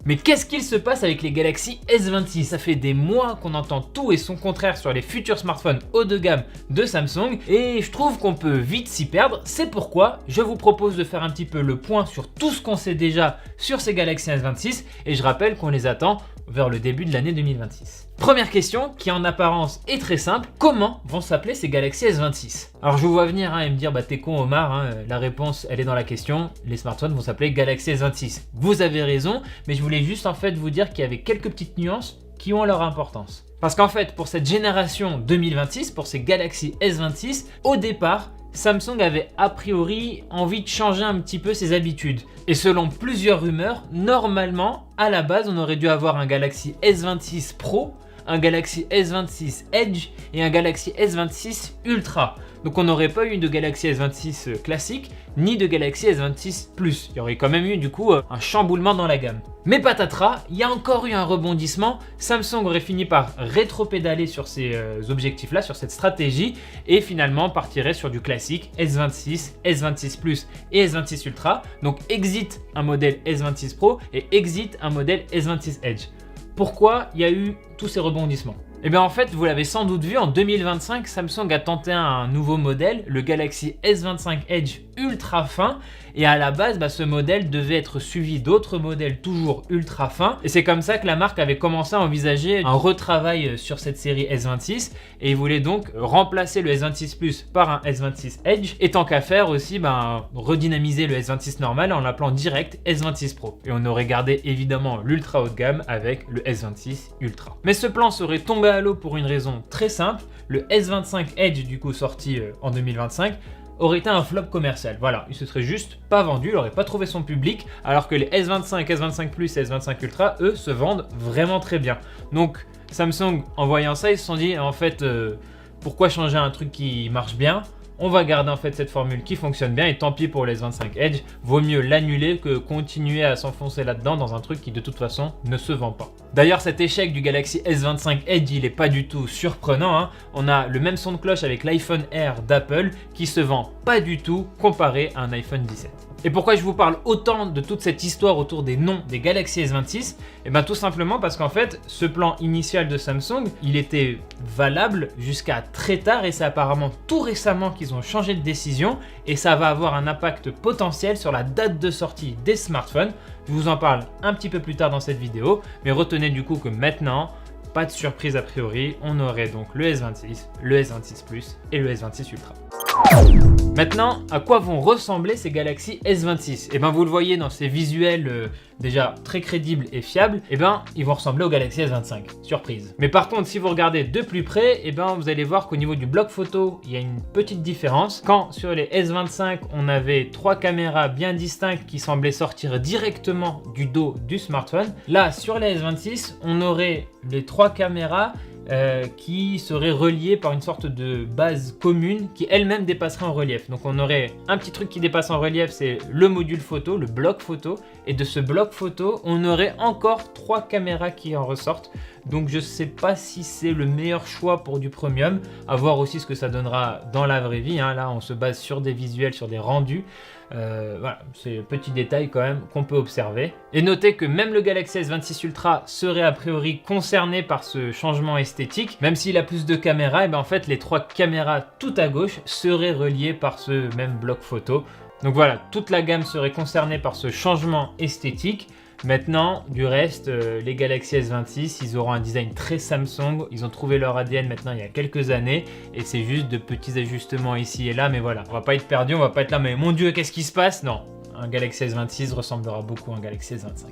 Mais qu'est-ce qu'il se passe avec les Galaxy S26? Ça fait des mois qu'on entend tout et son contraire sur les futurs smartphones haut de gamme de Samsung et je trouve qu'on peut vite s'y perdre. C'est pourquoi je vous propose de faire un petit peu le point sur tout ce qu'on sait déjà sur ces Galaxy S26 et je rappelle qu'on les attend vers le début de l'année 2026. Première question qui en apparence est très simple, comment vont s'appeler ces Galaxy S26? Alors je vous vois venir et me dire bah t'es con Omar, la réponse elle est dans la question, les smartphones vont s'appeler Galaxy S26. Vous avez raison, mais je voulais juste en fait vous dire qu'il y avait quelques petites nuances qui ont leur importance. Parce qu'en fait pour cette génération 2026, pour ces Galaxy S26, au départ Samsung avait a priori envie de changer un petit peu ses habitudes. Et selon plusieurs rumeurs, normalement, à la base, on aurait dû avoir un Galaxy S26 Pro, un Galaxy S26 Edge et un Galaxy S26 Ultra. Donc on n'aurait pas eu de Galaxy S26 classique, ni de Galaxy S26 Plus. Il y aurait quand même eu du coup un chamboulement dans la gamme. Mais patatras, il y a encore eu un rebondissement. Samsung aurait fini par rétro-pédaler sur ces objectifs-là, sur cette stratégie, et finalement partirait sur du classique S26, S26 Plus et S26 Ultra. Donc exit un modèle S26 Pro et exit un modèle S26 Edge. Pourquoi il y a eu tous ces rebondissements? Eh bien en fait, vous l'avez sans doute vu, en 2025, Samsung a tenté un nouveau modèle, le Galaxy S25 Edge ultra fin. Et à la base, ce modèle devait être suivi d'autres modèles toujours ultra fins. Et c'est comme ça que la marque avait commencé à envisager un retravail sur cette série S26. Et ils voulaient donc remplacer le S26 Plus par un S26 Edge. Et tant qu'à faire aussi, redynamiser le S26 normal en l'appelant direct S26 Pro. Et on aurait gardé évidemment l'ultra haut de gamme avec le S26 Ultra. Mais ce plan serait tombé à l'eau pour une raison très simple. Le S25 Edge, du coup sorti en 2025, aurait été un flop commercial. Voilà, il se serait juste pas vendu, il n'aurait pas trouvé son public, alors que les S25, S25 Plus et S25 Ultra, eux, se vendent vraiment très bien. Donc Samsung, en voyant ça, ils se sont dit, en fait, pourquoi changer un truc qui marche bien? On va garder en fait cette formule qui fonctionne bien et tant pis pour les S25 Edge, vaut mieux l'annuler que continuer à s'enfoncer là-dedans dans un truc qui de toute façon ne se vend pas. D'ailleurs cet échec du Galaxy S25 Edge il est pas du tout surprenant, On a le même son de cloche avec l'iPhone Air d'Apple qui se vend pas du tout comparé à un iPhone 17. Et pourquoi je vous parle autant de toute cette histoire autour des noms des Galaxy S26? Eh bien tout simplement parce qu'en fait, ce plan initial de Samsung, il était valable jusqu'à très tard et c'est apparemment tout récemment qu'ils ont changé de décision et ça va avoir un impact potentiel sur la date de sortie des smartphones. Je vous en parle un petit peu plus tard dans cette vidéo, mais retenez du coup que maintenant, pas de surprise a priori, on aurait donc le S26, le S26 Plus et le S26 Ultra. Maintenant, à quoi vont ressembler ces Galaxy S26? Eh bien, vous le voyez dans ces visuels déjà très crédibles et fiables, ils vont ressembler au Galaxy S25. Surprise. Mais par contre, si vous regardez de plus près, vous allez voir qu'au niveau du bloc photo, il y a une petite différence. Quand sur les S25, on avait 3 caméras bien distinctes qui semblaient sortir directement du dos du smartphone, là, sur les S26, on aurait les 3 caméras qui serait reliée par une sorte de base commune qui elle-même dépasserait en relief. Donc on aurait un petit truc qui dépasse en relief, c'est le module photo, le bloc photo. Et de ce bloc photo, on aurait encore 3 caméras qui en ressortent. Donc je sais pas si c'est le meilleur choix pour du premium. À voir aussi ce que ça donnera dans la vraie vie. Là, on se base sur des visuels, sur des rendus. Voilà, c'est un petit détail quand même qu'on peut observer. Et notez que même le Galaxy S26 Ultra serait a priori concerné par ce changement esthétique. Même s'il a plus de caméras, en fait les 3 caméras tout à gauche seraient reliées par ce même bloc photo. Donc voilà, toute la gamme serait concernée par ce changement esthétique. Maintenant, du reste, les Galaxy S26, ils auront un design très Samsung. Ils ont trouvé leur ADN maintenant il y a quelques années. Et c'est juste de petits ajustements ici et là. Mais voilà, on va pas être perdu, on va pas être là. Mais mon Dieu, qu'est-ce qui se passe? Non, un Galaxy S26 ressemblera beaucoup à un Galaxy S25.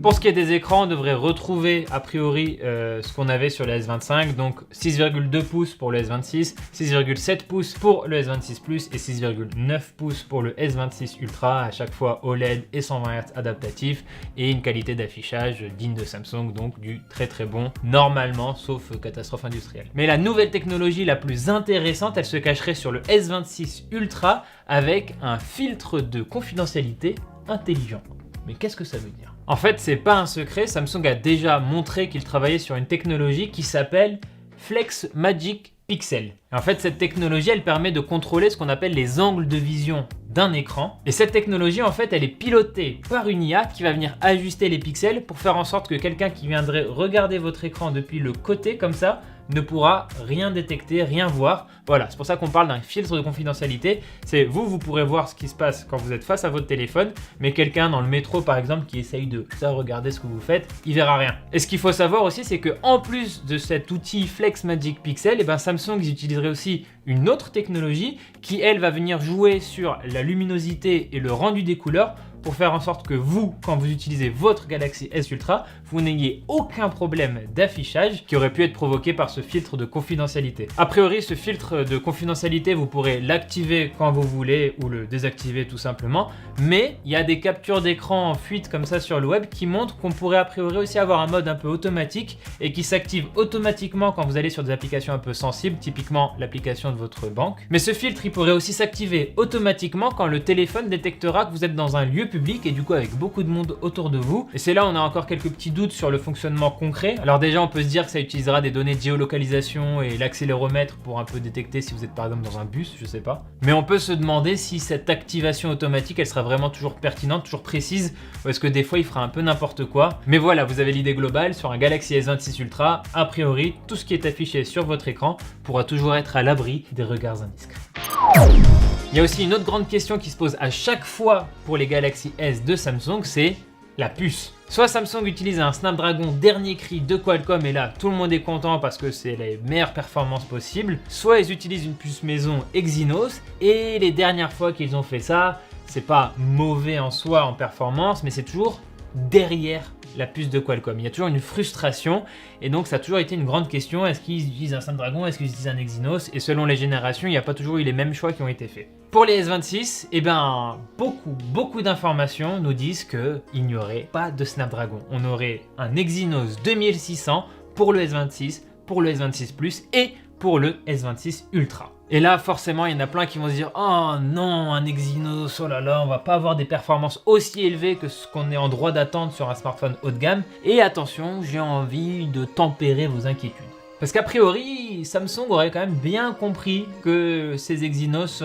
Pour ce qui est des écrans, on devrait retrouver a priori ce qu'on avait sur le S25. Donc 6,2 pouces pour le S26, 6,7 pouces pour le S26 Plus et 6,9 pouces pour le S26 Ultra. À chaque fois OLED et 120 Hz adaptatif et une qualité d'affichage digne de Samsung, donc du très très bon normalement, sauf catastrophe industrielle. Mais la nouvelle technologie la plus intéressante, elle se cacherait sur le S26 Ultra avec un filtre de confidentialité intelligent. Mais qu'est-ce que ça veut dire? En fait, c'est pas un secret, Samsung a déjà montré qu'il travaillait sur une technologie qui s'appelle Flex Magic Pixel. Et en fait, cette technologie, elle permet de contrôler ce qu'on appelle les angles de vision d'un écran. Et cette technologie, en fait, elle est pilotée par une IA qui va venir ajuster les pixels pour faire en sorte que quelqu'un qui viendrait regarder votre écran depuis le côté comme ça ne pourra rien détecter, rien voir. Voilà, c'est pour ça qu'on parle d'un filtre de confidentialité. C'est vous pourrez voir ce qui se passe quand vous êtes face à votre téléphone, mais quelqu'un dans le métro par exemple qui essaye de regarder ce que vous faites, il verra rien. Et ce qu'il faut savoir aussi, c'est que en plus de cet outil Flex Magic Pixel, Samsung utiliserait aussi une autre technologie qui elle va venir jouer sur la luminosité et le rendu des couleurs pour faire en sorte que vous, quand vous utilisez votre Galaxy S Ultra, vous n'ayez aucun problème d'affichage qui aurait pu être provoqué par ce filtre de confidentialité. A priori, ce filtre de confidentialité, vous pourrez l'activer quand vous voulez ou le désactiver tout simplement, mais il y a des captures d'écran en fuite comme ça sur le web qui montrent qu'on pourrait a priori aussi avoir un mode un peu automatique et qui s'active automatiquement quand vous allez sur des applications un peu sensibles, typiquement l'application de votre banque. Mais ce filtre, il pourrait aussi s'activer automatiquement quand le téléphone détectera que vous êtes dans un lieu public et du coup avec beaucoup de monde autour de vous. Et c'est là où on a encore quelques petits doutes sur le fonctionnement concret. Alors déjà, on peut se dire que ça utilisera des données de géolocalisation et l'accéléromètre pour un peu détecter si vous êtes par exemple dans un bus, je sais pas. Mais on peut se demander si cette activation automatique, elle sera vraiment toujours pertinente, toujours précise, ou est-ce que des fois il fera un peu n'importe quoi. Mais voilà, vous avez l'idée globale. Sur un Galaxy S26 Ultra, a priori, tout ce qui est affiché sur votre écran pourra toujours être à l'abri des regards indiscrets. Il y a aussi une autre grande question qui se pose à chaque fois pour les Galaxy S de Samsung, c'est la puce. Soit Samsung utilise un Snapdragon dernier cri de Qualcomm et là tout le monde est content parce que c'est les meilleures performances possibles, soit ils utilisent une puce maison Exynos et les dernières fois qu'ils ont fait ça, c'est pas mauvais en soi en performance, mais c'est toujours derrière la puce de Qualcomm. Il y a toujours une frustration et donc ça a toujours été une grande question. Est-ce qu'ils utilisent un Snapdragon, est-ce qu'ils utilisent un Exynos? Et selon les générations, il n'y a pas toujours eu les mêmes choix qui ont été faits. Pour les S26, beaucoup d'informations nous disent qu'il n'y aurait pas de Snapdragon. On aurait un Exynos 2600 pour le S26, pour le S26 Plus et pour le S26 Ultra. Et là, forcément, il y en a plein qui vont se dire « Oh non, un Exynos, oh là là, on va pas avoir des performances aussi élevées que ce qu'on est en droit d'attendre sur un smartphone haut de gamme. » Et attention, j'ai envie de tempérer vos inquiétudes. Parce qu'a priori, Samsung aurait quand même bien compris que ces Exynos,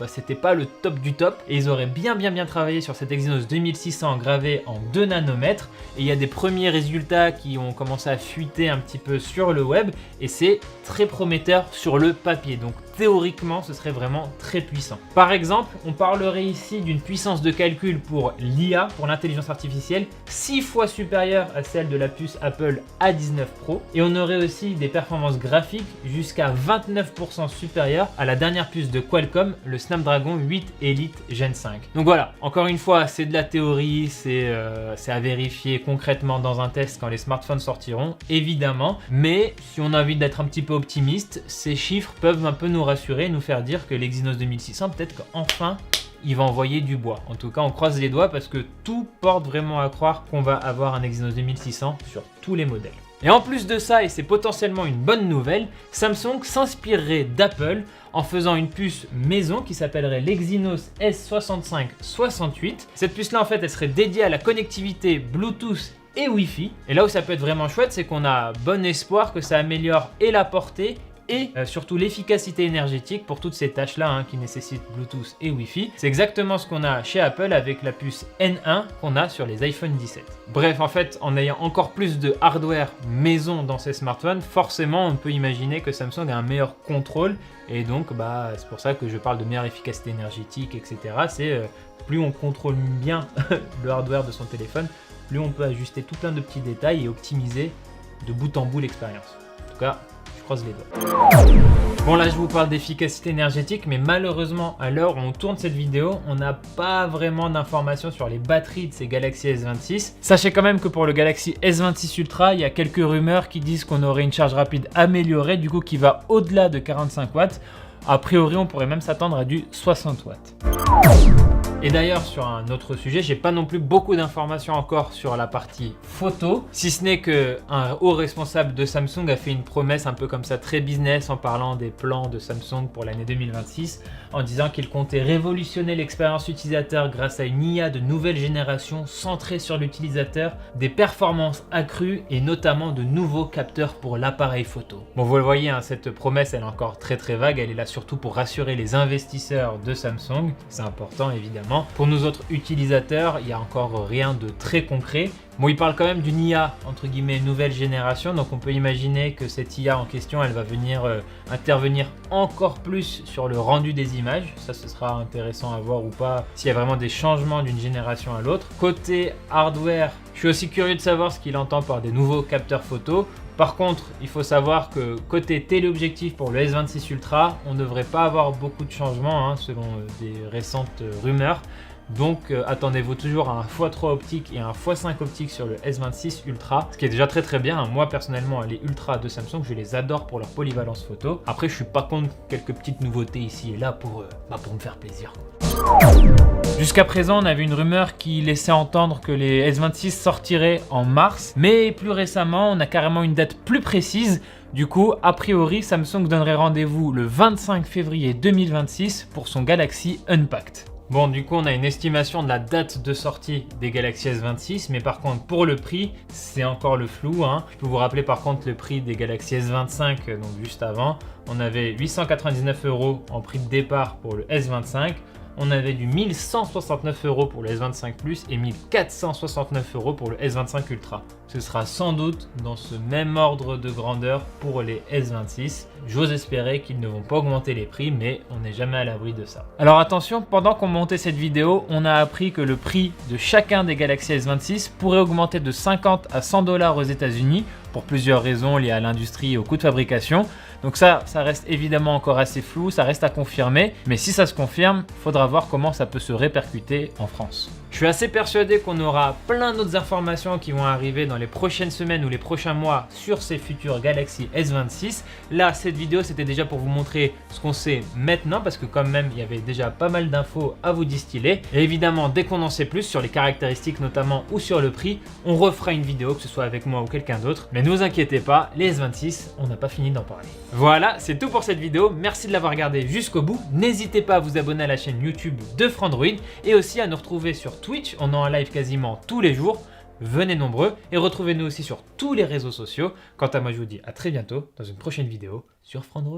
c'était pas le top du top. Et ils auraient bien travaillé sur cet Exynos 2600 gravé en 2 nanomètres. Et il y a des premiers résultats qui ont commencé à fuiter un petit peu sur le web. Et c'est très prometteur sur le papier. Donc théoriquement, ce serait vraiment très puissant. Par exemple, on parlerait ici d'une puissance de calcul pour l'IA, pour l'intelligence artificielle, 6 fois supérieure à celle de la puce Apple A19 Pro. Et on aurait aussi des performances graphiques jusqu'à 29% supérieures à la dernière puce de Qualcomm, le Snapdragon 8 Elite Gen 5. Donc voilà, encore une fois, c'est de la théorie, c'est à vérifier concrètement dans un test quand les smartphones sortiront, évidemment. Mais si on a envie d'être un petit peu optimiste, ces chiffres peuvent un peu nous rassurer, nous faire dire que l'Exynos 2600, peut-être qu'enfin, il va envoyer du bois. En tout cas, on croise les doigts parce que tout porte vraiment à croire qu'on va avoir un Exynos 2600 sur tous les modèles. Et en plus de ça, et c'est potentiellement une bonne nouvelle, Samsung s'inspirerait d'Apple en faisant une puce maison qui s'appellerait l'Exynos S6568. Cette puce-là, en fait, elle serait dédiée à la connectivité Bluetooth et Wi-Fi. Et là où ça peut être vraiment chouette, c'est qu'on a bon espoir que ça améliore et la portée et surtout l'efficacité énergétique pour toutes ces tâches-là qui nécessitent Bluetooth et Wi-Fi. C'est exactement ce qu'on a chez Apple avec la puce N1 qu'on a sur les iPhone 17. Bref, en fait, en ayant encore plus de hardware maison dans ces smartphones, forcément, on peut imaginer que Samsung a un meilleur contrôle et donc c'est pour ça que je parle de meilleure efficacité énergétique, etc. C'est plus on contrôle bien le hardware de son téléphone, plus on peut ajuster tout plein de petits détails et optimiser de bout en bout l'expérience. En tout cas, croise les doigts. Bon, là je vous parle d'efficacité énergétique, mais malheureusement à l'heure où on tourne cette vidéo, on n'a pas vraiment d'informations sur les batteries de ces Galaxy S26. Sachez quand même que pour le Galaxy S26 Ultra, il y a quelques rumeurs qui disent qu'on aurait une charge rapide améliorée, du coup qui va au-delà de 45 watts. A priori, on pourrait même s'attendre à du 60 watts. Et d'ailleurs, sur un autre sujet, j'ai pas non plus beaucoup d'informations encore sur la partie photo, si ce n'est qu'un haut responsable de Samsung a fait une promesse un peu comme ça, très business, en parlant des plans de Samsung pour l'année 2026, en disant qu'il comptait révolutionner l'expérience utilisateur grâce à une IA de nouvelle génération centrée sur l'utilisateur, des performances accrues et notamment de nouveaux capteurs pour l'appareil photo. Bon, vous le voyez, hein, cette promesse, elle est encore très vague, elle est là surtout pour rassurer les investisseurs de Samsung, c'est important évidemment. Pour nous autres utilisateurs, il n'y a encore rien de très concret. Bon, il parle quand même d'une IA, entre guillemets, nouvelle génération, donc on peut imaginer que cette IA en question, elle va venir intervenir encore plus sur le rendu des images. Ça, ce sera intéressant à voir ou pas, s'il y a vraiment des changements d'une génération à l'autre. Côté hardware, je suis aussi curieux de savoir ce qu'il entend par des nouveaux capteurs photo. Par contre, il faut savoir que côté téléobjectif pour le S26 Ultra, on ne devrait pas avoir beaucoup de changements, hein, selon des récentes rumeurs. Donc attendez-vous toujours à un x3 optique et un x5 optique sur le S26 Ultra, ce qui est déjà très bien. Moi personnellement, les Ultra de Samsung, je les adore pour leur polyvalence photo. Après, je suis pas contre quelques petites nouveautés ici et là pour me faire plaisir. Jusqu'à présent, on avait une rumeur qui laissait entendre que les S26 sortiraient en mars, mais plus récemment, on a carrément une date plus précise. Du coup, a priori, Samsung donnerait rendez-vous le 25 février 2026 pour son Galaxy Unpacked. Bon, du coup, on a une estimation de la date de sortie des Galaxy S26, mais par contre, pour le prix, c'est encore le flou, hein. Je peux vous rappeler par contre le prix des Galaxy S25, donc juste avant. On avait 899 € en prix de départ pour le S25. On avait du 1169 € pour le S25 Plus et 1469 € pour le S25 Ultra. Ce sera sans doute dans ce même ordre de grandeur pour les S26. J'ose espérer qu'ils ne vont pas augmenter les prix, mais on n'est jamais à l'abri de ça. Alors attention, pendant qu'on montait cette vidéo, on a appris que le prix de chacun des Galaxy S26 pourrait augmenter de 50 à 100 $ aux États-Unis pour plusieurs raisons liées à l'industrie et au coût de fabrication. Donc ça reste évidemment encore assez flou, ça reste à confirmer, mais si ça se confirme, il faudra voir comment ça peut se répercuter en France. Je suis assez persuadé qu'on aura plein d'autres informations qui vont arriver dans les prochaines semaines ou les prochains mois sur ces futurs Galaxy S26. Là, cette vidéo, c'était déjà pour vous montrer ce qu'on sait maintenant, parce que quand même, il y avait déjà pas mal d'infos à vous distiller. Et évidemment, dès qu'on en sait plus sur les caractéristiques notamment ou sur le prix, on refera une vidéo, que ce soit avec moi ou quelqu'un d'autre. Mais ne vous inquiétez pas, les S26, on n'a pas fini d'en parler. Voilà, c'est tout pour cette vidéo. Merci de l'avoir regardé jusqu'au bout. N'hésitez pas à vous abonner à la chaîne YouTube de Frandroid et aussi à nous retrouver sur Twitch. On est en live quasiment tous les jours. Venez nombreux et retrouvez-nous aussi sur tous les réseaux sociaux. Quant à moi, je vous dis à très bientôt dans une prochaine vidéo sur Frandroid.